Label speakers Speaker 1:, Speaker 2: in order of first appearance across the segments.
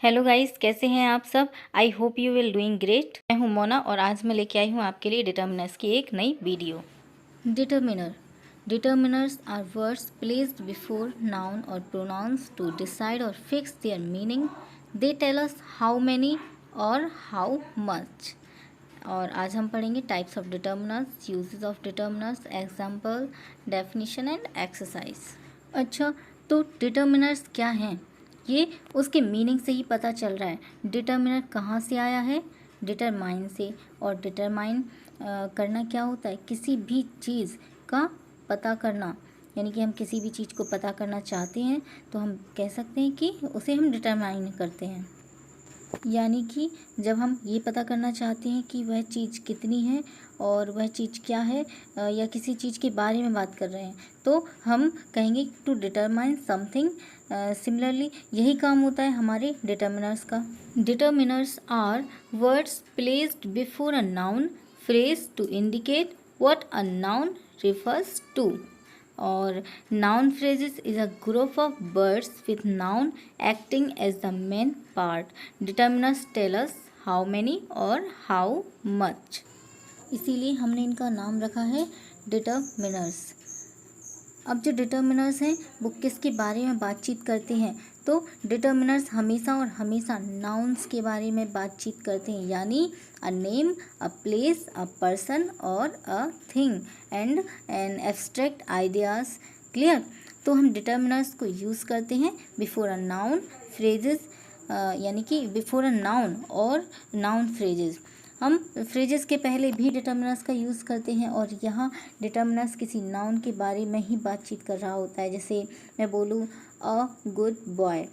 Speaker 1: Hello guys, कैसे हैं आप सब। आई hope you will doing great. मैं हूं मोना और आज मैं लेके आई हूं आपके लिए डिटर्मिनर्स की एक नई video. Determiner determiners are words placed before noun or pronouns to decide or fix their meaning. They tell us how many और हाउ मच। और आज हम पढ़ेंगे types of determiners, uses of determiners, example, definition and exercise. अच्छा, तो determiners क्या हैं ये उसके मीनिंग से ही पता चल रहा है। डिटर्मिनर कहाँ से आया है? डिटरमाइन से। और डिटरमाइन करना क्या होता है? किसी भी चीज़ का पता करना, यानी कि हम किसी भी चीज़ को पता करना चाहते हैं तो हम कह सकते हैं कि उसे हम डिटरमाइन करते हैं। यानी कि जब हम ये पता करना चाहते हैं कि वह चीज़ कितनी है और वह चीज़ क्या है, या किसी चीज़ के बारे में बात कर रहे हैं, तो हम कहेंगे टू डिटरमाइन समथिंग। सिमिलरली यही काम होता है हमारे डिटर्मिनर्स का। Determiners are words placed before a noun phrase to indicate what a noun refers to. और noun phrases is a group of words with noun acting as the main part. Determiners tell us how many और how much. इसीलिए हमने इनका नाम रखा है determiners. अब जो डिटर्मिनर्स हैं वो किसके बारे में बातचीत करते हैं? तो डिटर्मिनर्स हमेशा और हमेशा नाउन्स के बारे में बातचीत करते हैं, यानी a name, a place, a person और a thing and an abstract ideas. Clear? तो हम डिटर्मिनर्स को यूज़ करते हैं बिफोर अ नाउन फ्रेजेस, यानी कि बिफोर अ नाउन और नाउन फ्रेजेस। हम फ्रेजेस के पहले भी डिटर्मिनर्स का यूज़ करते हैं और यहाँ डिटर्मिनर्स किसी नाउन के बारे में ही बातचीत कर रहा होता है। जैसे मैं बोलूँ अ गुड बॉय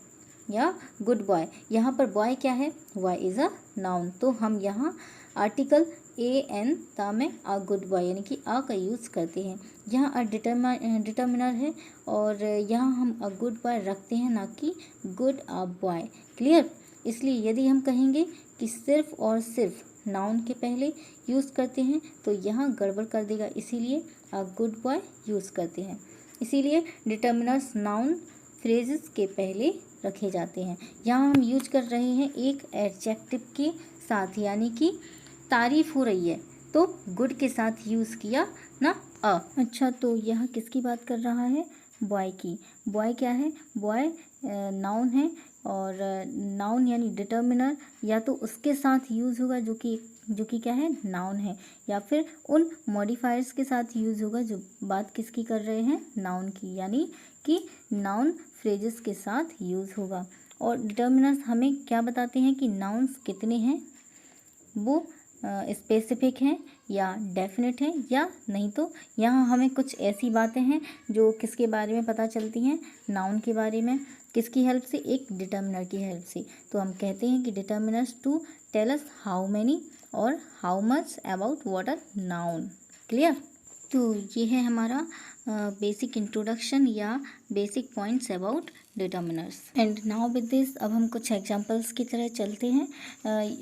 Speaker 1: या गुड बॉय, यहाँ पर बॉय क्या है? Boy is a noun. तो हम यहाँ आर्टिकल एन ता में अ गुड बॉय यानी कि अ का यूज़ करते हैं। यहाँ अ डिटर्मिनर है और यहाँ हम अ गुड बॉय रखते हैं, ना कि गुड अ बॉय। क्लियर? इसलिए यदि हम कहेंगे कि सिर्फ और सिर्फ नाउन के पहले यूज़ करते हैं तो यहाँ गड़बड़ कर देगा, इसीलिए अ गुड बॉय यूज़ करते हैं। इसीलिए डिटर्मिनर्स नाउन फ्रेजेस के पहले रखे जाते हैं। यहाँ हम यूज कर रहे हैं एक एडजेक्टिव के साथ, यानी कि तारीफ हो रही है तो गुड के साथ यूज़ किया ना अ। अच्छा, तो यह किसकी बात कर रहा है? बॉय की। बॉय क्या है? बॉय नाउन है और नाउन यानी डिटर्मिनर या तो उसके साथ यूज़ होगा जो कि क्या है? नाउन है, या फिर उन मॉडिफायर्स के साथ यूज़ होगा जो बात किसकी कर रहे हैं? नाउन की, यानी कि नाउन फ्रेजेस के साथ यूज़ होगा। और डिटर्मिनर्स हमें क्या बताते हैं कि नाउन्स कितने हैं, वो स्पेसिफिक हैं या डेफिनेट हैं या नहीं। तो यहाँ हमें कुछ ऐसी बातें हैं जो किसके बारे में पता चलती हैं? नाउन के बारे में। किसकी हेल्प से? एक डिटर्मिनर की हेल्प से। तो हम कहते हैं कि determiners to tell us how many और how much about what a noun. Clear? तो ये है हमारा बेसिक इंट्रोडक्शन या basic points about determiners. And now with this अब हम कुछ एग्जांपल्स की तरह चलते हैं।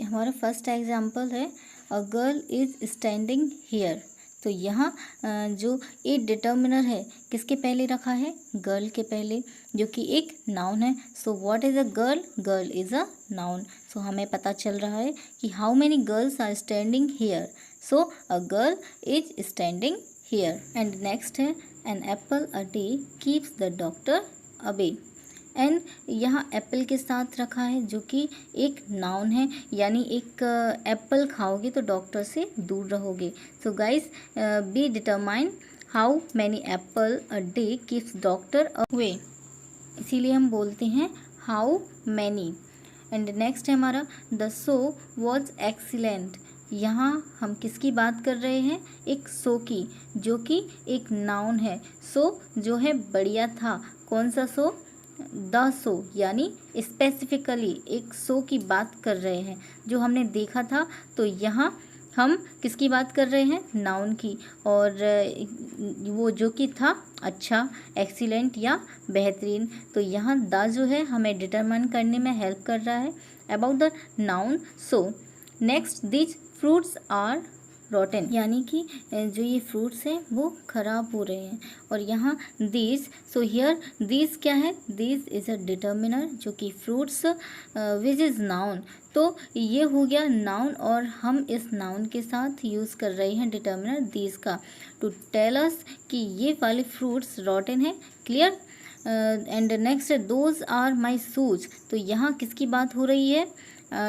Speaker 1: हमारा फर्स्ट एग्जांपल है अ गर्ल इज स्टैंडिंग हियर। तो यहाँ जो ए डिटर्मिनर है किसके पहले रखा है? गर्ल के पहले, जो कि एक नाउन है। So what is a girl? Girl is a noun. So हमें पता चल रहा है कि how many girls are standing here. So a girl is standing here. And next है an apple a day keeps the doctor away. And यहाँ apple के साथ रखा है जो कि एक नाउन है, यानी एक एप्पल खाओगे तो डॉक्टर से दूर रहोगे। So guys be determine how many Apple a day keeps doctor away. इसीलिए हम बोलते हैं हाउ मैनी। एंड नेक्स्ट है हमारा द शो वॉज एक्सीलेंट। यहाँ हम किसकी बात कर रहे हैं? एक शो की, जो कि एक नाउन है। शो जो है बढ़िया था। कौन सा शो? द शो, यानी स्पेसिफिकली एक शो की बात कर रहे हैं जो हमने देखा था। तो यहाँ हम किसकी बात कर रहे हैं? नाउन की। और वो जो कि था अच्छा, एक्सीलेंट या बेहतरीन। तो यहाँ द जो है हमें डिटरमाइन करने में हेल्प कर रहा है about the noun show. Next, this fruits are rotten, यानी कि जो ये फ्रूट्स हैं वो खराब हो रहे हैं। और यहाँ दीज, सो हियर दीज क्या है, दीज इज़ अ डिटर्मिनर जो कि फ्रूट्स विच इज़ नाउन। तो ये हो गया नाउन और हम इस नाउन के साथ यूज़ कर रहे हैं डिटर्मिनर दीज का टू टेल अस कि ये वाले फ्रूट्स रॉटन है। Clear. And next those are my shoes, तो यहाँ किसकी बात हो रही है,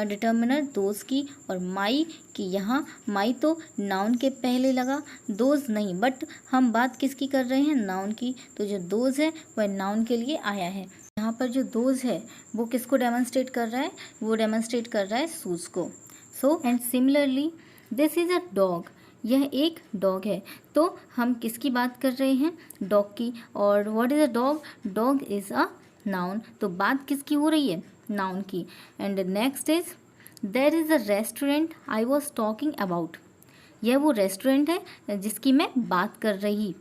Speaker 1: डिटर्मिनर दोज की। और माई की, यहाँ माई तो नाउन के पहले लगा, दोज नहीं, बट हम बात किसकी कर रहे हैं, नाउन की। तो जो दोज है वह नाउन के लिए आया है। यहाँ पर जो दोज है वो किसको डेमोन्स्ट्रेट कर रहा है, वो डेमोन्स्ट्रेट कर रहा है शूज को। So and similarly this is a dog, यह एक डॉग है। तो हम किसकी बात कर रहे हैं, डॉग की। और what is a dog, dog is a noun, तो बात किसकी हो रही है, नाउन की। And next is there is a restaurant I was talking about, यह वो रेस्टोरेंट है जिसकी मैं बात कर रही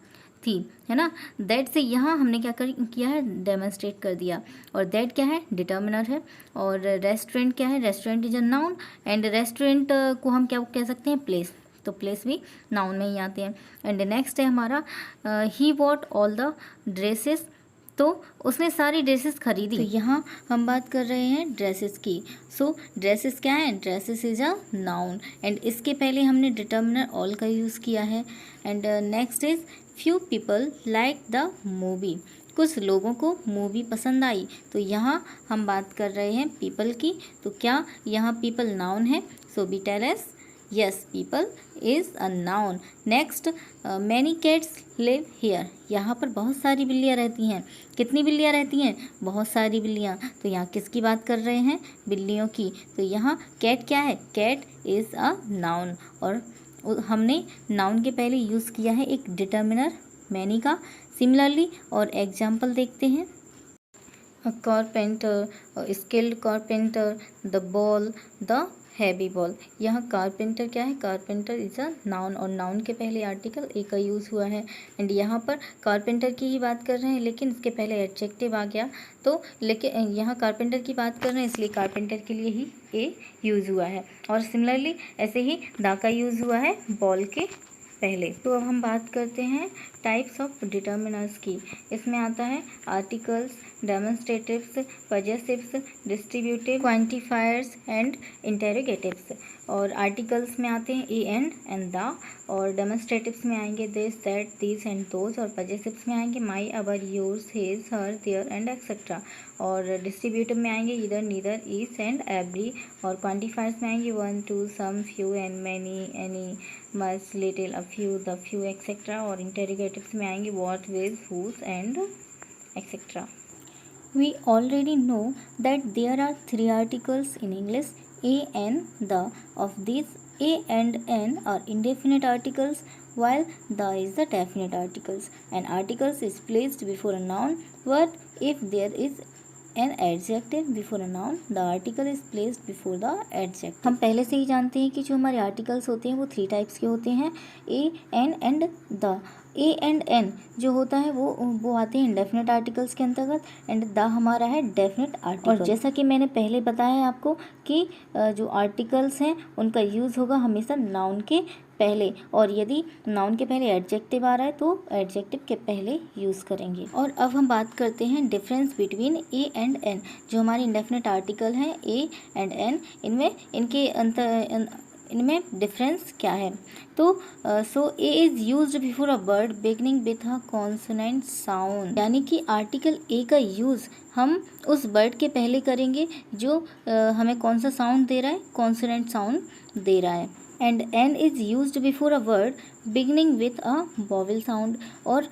Speaker 1: थी, है ना। दैट से यहाँ हमने क्या किया है, डेमोन्स्ट्रेट कर दिया। और दैट क्या है, डिटर्मिनर है। और रेस्टोरेंट क्या है, restaurant is a noun. And restaurant को हम क्या कह सकते हैं, प्लेस, तो प्लेस भी नाउन में ही आते हैं। एंड नेक्स्ट है हमारा he bought all the dresses, तो उसने सारी ड्रेसेस खरीदी। तो यहाँ हम बात कर रहे हैं ड्रेसेस की। सो ड्रेसेस क्या है, dresses is a noun. And इसके पहले हमने डिटर्मिनर ऑल का यूज़ किया है। And next is few people like the movie, कुछ लोगों को मूवी पसंद आई। तो यहाँ हम बात कर रहे हैं पीपल की। तो क्या यहाँ पीपल नाउन है, so be tell us yes people is a noun. next many cats live here, यहाँ पर बहुत सारी बिल्लियाँ रहती हैं। कितनी बिल्लियाँ रहती हैं, बहुत सारी बिल्लियाँ। तो यहाँ किसकी बात कर रहे हैं, बिल्लियों की। तो यहाँ कैट क्या है, कैट इज़ अ नाउन। और हमने नाउन के पहले यूज़ किया है एक डिटर्मिनर मैनी का। सिमिलरली और एग्जाम्पल देखते हैं, carpenter, skilled carpenter, the ball, the heavy ball. यहाँ कारपेंटर क्या है, कारपेंटर इज अ नाउन और नाउन के पहले आर्टिकल ए का यूज़ हुआ है। एंड यहाँ पर कारपेंटर की ही बात कर रहे हैं लेकिन इसके पहले एडजेक्टिव आ गया। तो लेकिन यहाँ कारपेंटर की बात कर रहे हैं इसलिए कारपेंटर के लिए ही ए यूज़ हुआ है। और सिमिलरली ऐसे ही दा का यूज़ हुआ है बॉल के पहले। तो अब हम बात करते हैं टाइप्स ऑफ डिटर्मिनर्स की। इसमें आता है आर्टिकल्स, डेमोन्स्ट्रेटिव्स, पजेसिव्स, डिस्ट्रीब्यूटिव, क्वांटिफायर्स एंड इंटेरोगेटिव्स। और आर्टिकल्स में आते हैं ए एंड द। और डेमोन्स्ट्रेटिव्स में आएंगे this, that, this and those. और पजेसिव्स में आएंगे my, our, yours, his, her, their and etcetera. और डिस्ट्रीब्यूटिव में आएंगे either, neither, each and every. और क्वांटिफायर्स में आएंगे one, two, some, few and many, any, much, little, a few, the few etcetera. और इंटेरोगेटिव्स में आएंगे what, which, whose and etcetera. We already know that there are three articles in English, a and the. Of these, a and n are indefinite articles while the is the definite articles. An article is placed before a noun, but if there is an adjective before a noun, the article is placed before the adjective. हम पहले से ही जानते हैं कि जो हमारे articles होते हैं वो थ्री टाइप्स के होते हैं, a, an and the. A and an जो होता है वो आते हैं इंडेफिनेट आर्टिकल्स के अंतर्गत। एंड द हमारा है डेफिनेट आर्टिकल। और जैसा कि मैंने पहले बताया है आपको कि जो आर्टिकल्स हैं उनका यूज़ होगा हमेशा नाउन के पहले। और यदि नाउन के पहले एडजेक्टिव आ रहा है तो एडजेक्टिव के पहले यूज़ करेंगे। और अब हम बात करते हैं difference between a and an. जो हमारे इंडेफिनेट आर्टिकल हैं ए एंड एन, इनमें डिफरेंस क्या है। तो so a is used before a word beginning with a consonant sound, यानी कि आर्टिकल ए का यूज़ हम उस वर्ड के पहले करेंगे जो हमें कौन सा साउंड दे रहा है, कॉन्सोनेंट साउंड दे रहा है। And an is used before a word beginning with a vowel sound. और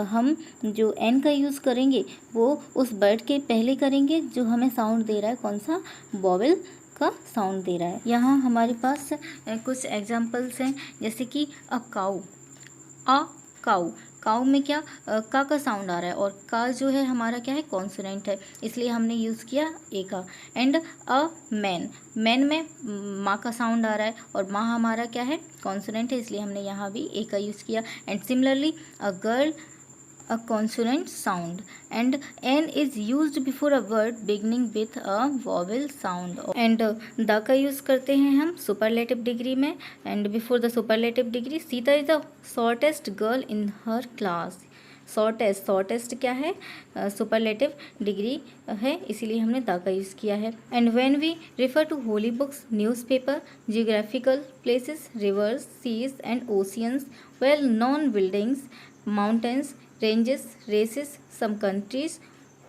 Speaker 1: हम जो एन का यूज़ करेंगे वो उस वर्ड के पहले करेंगे जो हमें साउंड दे रहा है, कौन सा, वॉवेल का साउंड दे रहा है। यहाँ हमारे पास कुछ एग्जांपल्स हैं, जैसे कि अ काऊ, अ काऊ, काऊ में क्या का साउंड आ रहा है और का जो है हमारा क्या है, कॉन्सोनेंट है, इसलिए हमने यूज़ किया ए का। एंड अ मैन, मैन में माँ का साउंड आ रहा है और माँ हमारा क्या है, कॉन्सोनेंट है, इसलिए हमने यहाँ भी ए का यूज़ किया। And similarly a girl, a consonant sound, and n is used before a word beginning with a vowel sound. And the का यूज़ करते हैं हम superlative degree में. And before the superlative degree, Sita is the shortest girl in her class. Shortest क्या है? Superlative degree है, इसीलिए हमने द का यूज़ किया है. And when we refer to holy books, newspaper, geographical places, rivers, seas and oceans, well known buildings, mountains, ranges, races, some countries,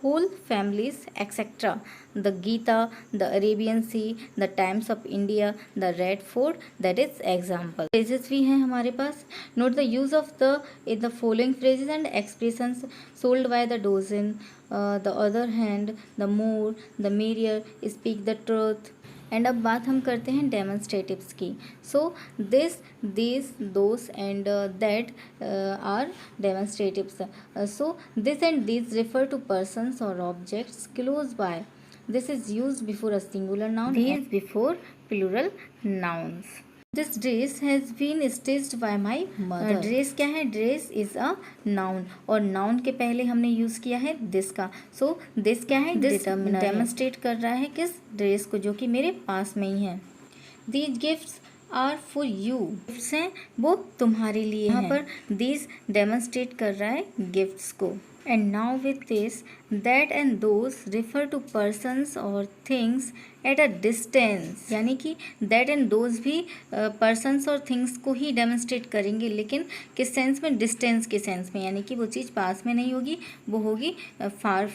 Speaker 1: whole families, etc. The Gita, the Arabian Sea, the Times of India, the Red Fort, that is example. Phrases भी हैं हमारे पास. Note the use of the in the following phrases and expressions. Sold by the dozen, the other hand, the more, the merrier, speak the truth. And अब बात हम करते हैं demonstratives की. So this, this, those and that are demonstratives. So this and this refer to persons और objects close by. This is used before a singular noun, this before plural nouns. This dress has been stitched by my mother. Dress क्या है? Dress is a noun, और noun के पहले हमने use किया है this का. सो दिस क्या है? दिस डेमोन्स्ट्रेट कर रहा है किस? ड्रेस को, जो कि मेरे पास में ही है. These gifts are for you. Gifts हैं वो तुम्हारे लिए. यहाँ पर दीज डेमोन्स्ट्रेट कर रहा है गिफ्ट्स को. And now with this, that and those refer to persons or things at a distance. यानी कि that and those भी persons और things को ही demonstrate करेंगे, लेकिन किस सेंस में? डिस्टेंस के सेंस में. यानी कि वो चीज़ पास में नहीं होगी, वो होगी फार,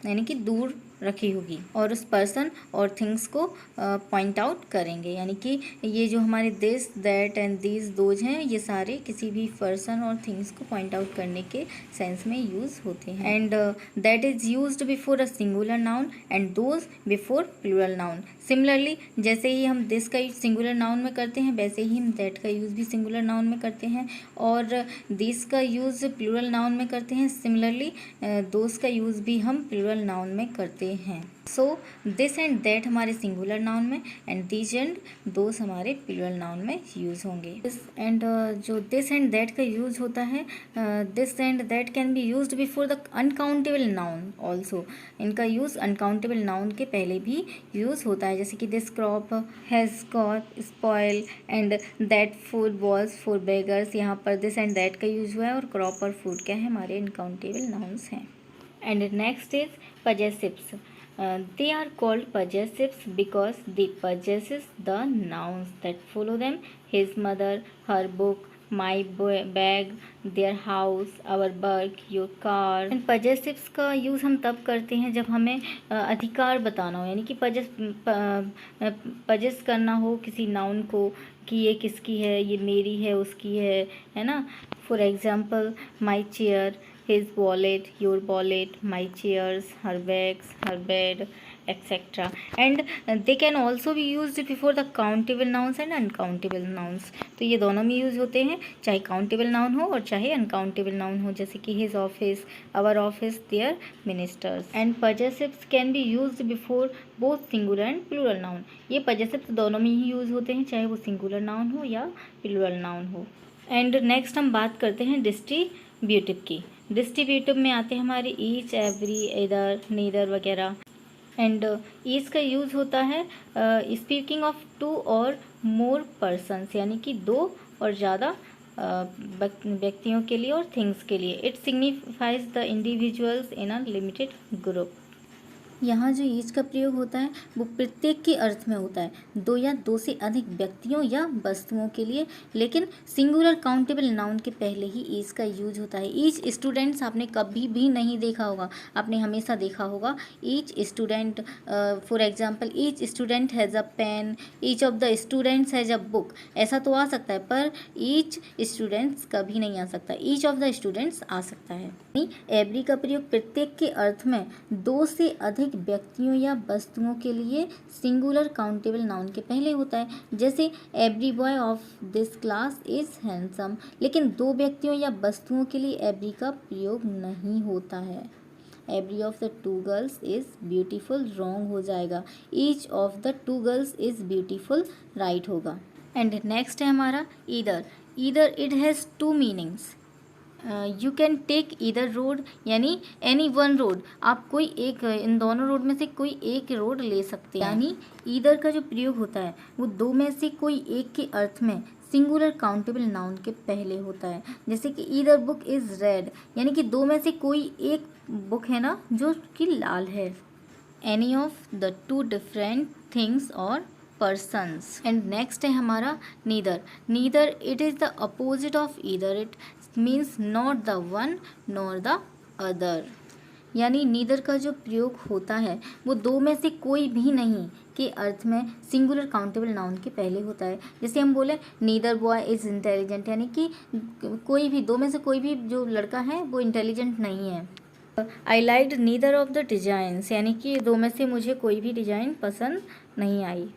Speaker 1: यानी कि दूर रखी होगी, और उस पर्सन और थिंग्स को पॉइंट आउट करेंगे. यानी कि ये जो हमारे this, that and these, those हैं, ये सारे किसी भी पर्सन और थिंग्स को पॉइंट आउट करने के सेंस में यूज़ होते हैं. And that is used before a singular noun and those before plural noun. Similarly, जैसे ही हम दिस का यूज सिंगुलर नाउन में करते हैं, वैसे ही हम दैट का यूज़ भी सिंगुलर नाउन में करते हैं, और दिस का यूज़ प्लूरल नाउन में करते हैं. सिमिलरली दोज का यूज़ भी हम प्लूरल नाउन में करते हैं. सो दिस एंड दैट हमारे सिंगुलर नाउन में, एंड दिस एंड दोस हमारे प्लूरल नाउन में यूज़ होंगे. एंड जो दिस एंड दैट का यूज़ होता है, this and that can be used before the uncountable noun also. इनका यूज़ अनकाउंटेबल नाउन के पहले भी यूज़ होता है, जैसे कि this crop has got spoil and that food was for beggars. यहाँ पर दिस एंड दैट का यूज़ हुआ है, और क्रॉप और फूड क्या है? हमारे अनकाउंटेबल नाउन्स हैं. And next is possessives. They are called possessives because they possesses the nouns that follow them. His mother, her book, my bag, their house, our work, your car. And possessives का use हम तब करते हैं जब हमें अधिकार बताना हो, यानी कि पजेस करना हो किसी नाउन को, कि ये किसकी है, ये मेरी है, उसकी है ना. For example, my chair, his wallet, your wallet, my chairs, her bags, her bed, etc. And they can also be used before the countable nouns and uncountable nouns. तो ये दोनों में यूज़ होते हैं, चाहे काउंटेबल नाउन हो और चाहे अनकाउंटेबल नाउन हो, जैसे कि his office, our office, their ministers. And possessives can be used before both singular and plural noun. ये possessives दोनों में ही यूज़ होते हैं, चाहे वो सिंगुलर नाउन हो या प्लूरल नाउन हो. एंड नेक्स्ट हम बात करते हैं डिस्ट्रीब्यूटिव की. डिस्ट्रीब्यूटिव में आते हैं हमारे ईच, एवरी, इधर, नीदर वगैरह. एंड ईच का यूज़ होता है स्पीकिंग ऑफ टू और मोर पर्सन्स, यानी कि दो और ज़्यादा व्यक्तियों के लिए और थिंग्स के लिए. It signifies the individuals in a limited group. यहाँ जो ईच का प्रयोग होता है वो प्रत्येक के अर्थ में होता है, दो या दो से अधिक व्यक्तियों या वस्तुओं के लिए, लेकिन सिंगुलर काउंटेबल नाउन के पहले ही ईच का यूज होता है. ईच स्टूडेंट्स आपने कभी भी नहीं देखा होगा, आपने हमेशा देखा होगा each student. For example, each student has a pen, each of the students has a book. ऐसा तो आ सकता है, पर ईच स्टूडेंट्स कभी नहीं आ सकता. ईच ऑफ द स्टूडेंट्स आ सकता है. एवरी का प्रयोग प्रत्येक के अर्थ में दो से अधिक व्यक्तियों या वस्तुओं के लिए सिंगुलर काउंटेबल नाउन के पहले होता है, जैसे every boy of this class is handsome. लेकिन दो व्यक्तियों या वस्तुओं के लिए एवरी का प्रयोग नहीं होता है. Every of the two girls is beautiful wrong हो जाएगा, each of the two girls is beautiful right होगा. एंड नेक्स्ट है हमारा either. Either it has two meanings. You can take either road, यानी एनी वन रोड, आप कोई एक इन दोनों रोड में से कोई एक रोड ले सकते हैं। यानी ईदर का जो प्रयोग होता है वो दो में से कोई एक के अर्थ में सिंगुलर काउंटेबल नाउन के पहले होता है। जैसे कि ईदर बुक इज़ रेड, यानी कि दो में से कोई एक बुक है ना जो कि लाल है। Any of the to different things और persons। एंड नेक्स्ट है हमारा neither. Neither it is the opposite of either, it means not the one nor the other. यानी नीदर का जो प्रयोग होता है वो दो में से कोई भी नहीं के अर्थ में सिंगुलर काउंटेबल नाउन के पहले होता है। जैसे हम बोले नीदर बॉय इज़ इंटेलिजेंट, यानी कि कोई भी दो में से कोई भी जो लड़का है वो इंटेलिजेंट नहीं है। I liked neither of the designs, यानी कि दो में से मुझे कोई भी डिजाइन पसंद नहीं आई।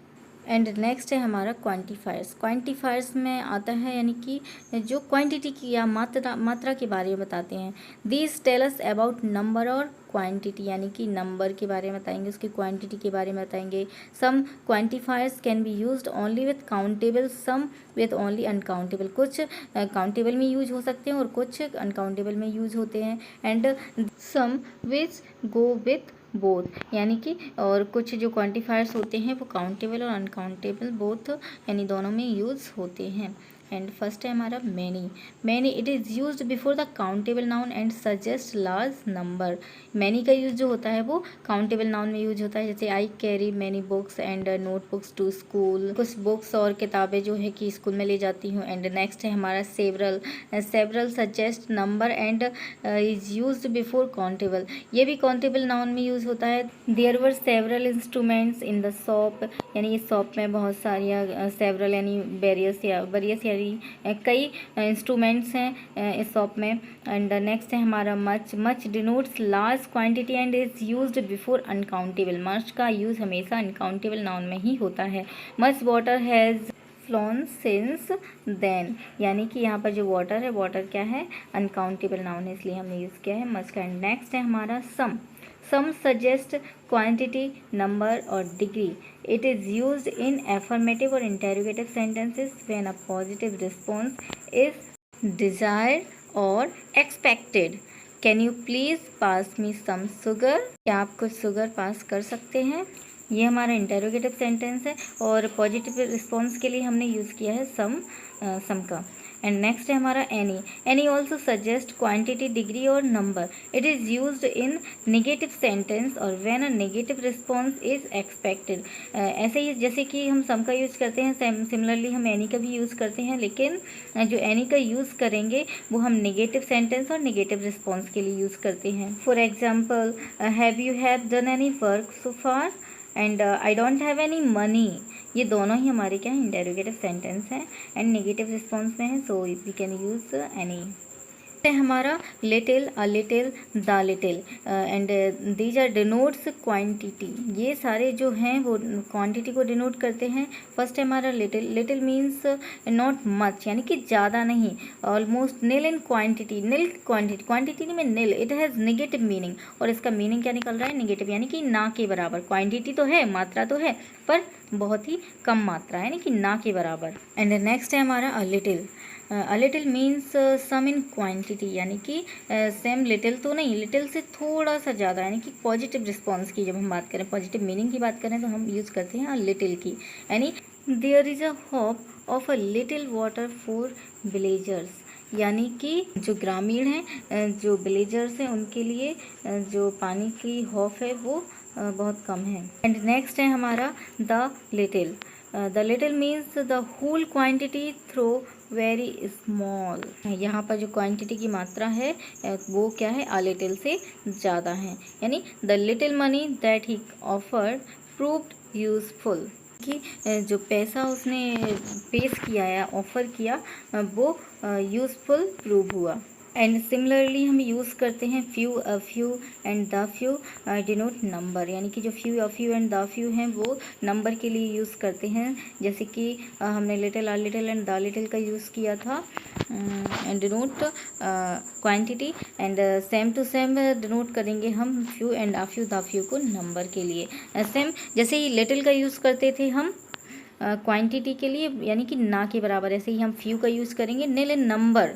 Speaker 1: एंड नेक्स्ट है हमारा क्वांटिफायर्स। क्वांटिफायर्स में आता है यानी कि जो क्वांटिटी की या मात्रा के बारे में बताते हैं। These tell us about number और क्वांटिटी, यानी कि नंबर के बारे में बताएंगे, उसकी क्वांटिटी के बारे में बताएंगे। Some quantifiers can be used only with countable, some with only uncountable. कुछ काउंटेबल में यूज हो सकते हैं और कुछ अनकाउंटेबल में यूज होते हैं। And some which go with both, यानी कि और कुछ जो क्वांटिफायर्स होते हैं वो काउंटेबल और अनकाउंटेबल बोथ यानी दोनों में यूज़ होते हैं। एंड फर्स्ट है हमारा many. Many it is used before the countable noun and suggest large number. Many का यूज जो होता है वो काउंटेबल नाउन में यूज होता है। जैसे I carry many books and notebooks to school, कुछ बुक्स और किताबें जो है कि स्कूल में ले जाती हूँ। एंड नेक्स्ट है हमारा several. Several suggest number and is used before countable, ये भी काउंटेबल नाउन में यूज होता है। There were several instruments in the shop, यानी इस शॉप में बहुत सारी सेवरल यानी वेरियस यानी कई इंस्ट्रूमेंट्स हैं इस शॉप में। एंड नेक्स्ट है हमारा much. Much denotes large quantity and is used before uncountable. Much का यूज हमेशा अनकाउंटेबल नाउन में ही होता है। Much water has flown since then, यानी कि यहाँ पर जो वाटर है, वाटर क्या है, अनकाउंटेबल नाउन है, इसलिए हमने यूज़ किया है मच का। एंड नेक्स्ट है हमारा some. Some suggest quantity, number और degree. It is used in affirmative और interrogative sentences when a positive response is desired और expected. Can you please pass me some sugar, क्या आप कुछ शुगर पास कर सकते हैं। ये हमारा इंटेरोगेटिव सेंटेंस है और पॉजिटिव रिस्पॉन्स के लिए हमने यूज़ किया है सम का। एंड नेक्स्ट है हमारा any. Any also suggest quantity, degree और number. It is used in negative sentence और when a negative response is expected. ऐसे ही जैसे कि हम सम का यूज़ करते हैं, सिमिलरली हम एनी का भी यूज़ करते हैं, लेकिन जो एनी का यूज़ करेंगे वो हम नेगेटिव सेंटेंस और नेगेटिव रिस्पॉन्स के लिए यूज़ करते हैं। For example, have you have done any work so far and I don't have any money. ये दोनों ही हमारे क्या है, इंटेरोगेटिव सेंटेंस हैं एंड नेगेटिव रिस्पॉन्स में है, so we can use any. है हमारा little, a little, the little and these are denotes quantity. ये सारे जो हैं वो क्वांटिटी को डिनोट करते हैं। फर्स्ट है हमारा little. Little means not much, यानी कि ज़्यादा नहीं। Almost nil in quantity. Nil quantity, quantity में निल, इट हैज़ नेगेटिव मीनिंग और इसका मीनिंग क्या निकल रहा है, नेगेटिव, यानी कि ना के बराबर। क्वांटिटी तो है, मात्रा तो है, पर बहुत ही कम मात्रा, यानी कि ना के बराबर। एंड नेक्स्ट है हमारा a little. A little means some in quantity, यानी कि सेम लिटिल तो नहीं, लिटिल से थोड़ा सा ज़्यादा, यानी कि पॉजिटिव रिस्पॉन्स की जब हम बात करें, पॉजिटिव मीनिंग की बात करें तो हम यूज़ करते हैं अ लिटिल की। यानी there is a hope of a little water for villagers, यानी कि जो ग्रामीण हैं, जो विलेजर्स हैं, उनके लिए जो पानी की होप है वो बहुत कम है। एंड नेक्स्ट है हमारा the little. The little means the whole quantity through very small. यहाँ पर जो क्वांटिटी की मात्रा है वो क्या है, अ लिटिल से ज़्यादा है। यानी the little money that he offered proved useful, कि जो पैसा उसने पेश किया या ऑफ़र किया वो यूज़फुल प्रूव हुआ। एंड सिमिलरली हम यूज़ करते हैं few, a few and the few denote number, यानी कि जो few, a few and the few हैं वो नंबर के लिए यूज़ करते हैं। जैसे कि हमने little, a little and the little का यूज़ किया था and denote quantity, and same to same denote करेंगे हम few and a few, the few को नंबर के लिए। सेम जैसे ही लिटिल का यूज़ करते थे हम क्वांटिटी के लिए यानी कि ना के बराबर, ऐसे ही हम फ्यू का यूज़ करेंगे। नील इन नंबर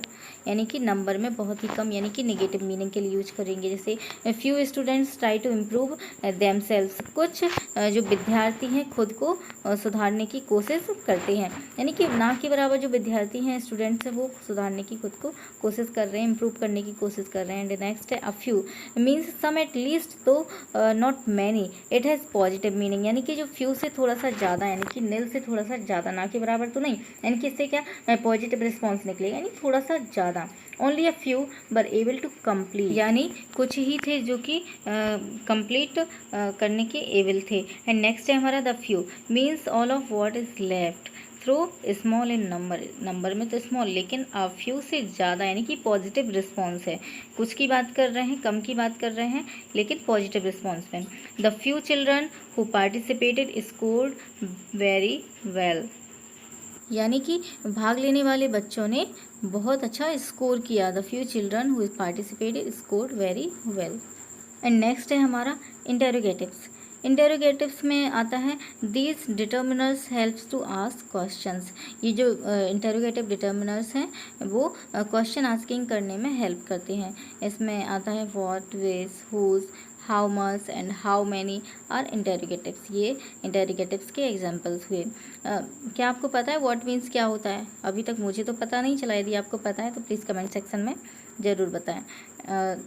Speaker 1: यानी कि नंबर में बहुत ही कम, यानी कि नेगेटिव मीनिंग के लिए यूज करेंगे। जैसे few students try to improve themselves, कुछ जो विद्यार्थी हैं खुद को सुधारने की कोशिश करते हैं, यानी कि ना के बराबर जो विद्यार्थी हैं, स्टूडेंट्स हैं, वो सुधारने की खुद को कोशिश कर रहे हैं, इम्प्रूव करने की कोशिश कर रहे हैं। एंड नेक्स्ट है a few means some at least, तो not many, it has positive meaning, यानी कि जो फ्यू से थोड़ा सा ज़्यादा, यानी कि नील से थोड़ा सा ज़्यादा, ना के बराबर तो नहीं, यानी कि इससे क्या पॉजिटिव रिस्पॉन्स निकलेगा, यानी थोड़ा सा ज़्यादा। Only a few were able to complete, यानी कुछ ही थे जो कि कंप्लीट करने के एबल थे। एंड नेक्स्ट है हमारा the few means all of what is left through small in number, number में तो स्मॉल, लेकिन अ फ्यू से ज़्यादा, यानी कि पॉजिटिव रिस्पॉन्स है, कुछ की बात कर रहे हैं, कम की बात कर रहे हैं, लेकिन पॉजिटिव रिस्पॉन्स में। The few children who participated scored very well, यानी कि भाग लेने वाले बच्चों ने बहुत अच्छा स्कोर किया। The few children who participated scored very well. And next है हमारा इंटेरोगेटिव्स। इंटेरोगेटिव्स में आता है these determiners helps to ask questions, ये जो इंटेरोगेटिव डिटर्मिनर्स हैं वो क्वेश्चन आस्किंग करने में हेल्प करते हैं। इसमें आता है what, which, whose, how much and how many are interrogatives, ये इंटेरोगेटिव्स के एग्जांपल्स हुए। क्या आपको पता है व्हाट मीन्स क्या होता है? अभी तक मुझे तो पता नहीं चला, यदि आपको पता है तो प्लीज़ कमेंट सेक्शन में ज़रूर बताएं।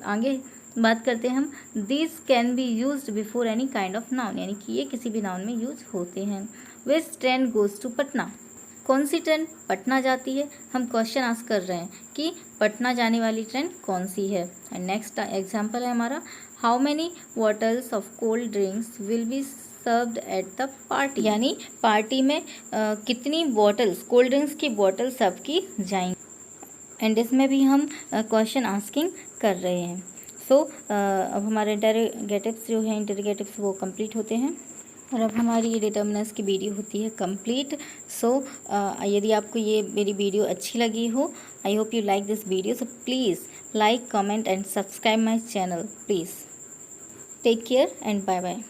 Speaker 1: आगे बात करते हैं हम, this can be used before any kind of noun, यानी कि ये किसी भी नाउन में यूज होते हैं। Which train goes to Patna, कौन सी ट्रेन पटना जाती है? हम क्वेश्चन आस्क कर रहे हैं कि पटना जाने वाली ट्रेन कौन सी है। एंड नेक्स्ट एग्जाम्पल है हमारा, how many bottles of cold drinks will be served at the party, यानी पार्टी में कितनी बॉटल्स, कोल्ड ड्रिंक्स की बॉटल सर्व की जाएंगी। एंड इसमें भी हम क्वेश्चन आस्किंग कर रहे हैं। सो अब हमारे इंटेरोगेटिव्स जो हैं, इंटेरोगेटिव्स वो कंप्लीट होते हैं, और अब हमारी ये डिटर्मिनर्स की वीडियो होती है कंप्लीट। सो यदि आपको ये मेरी वीडियो अच्छी लगी हो, I hope you like this video, so please like, comment and subscribe my channel please. Take care and bye bye.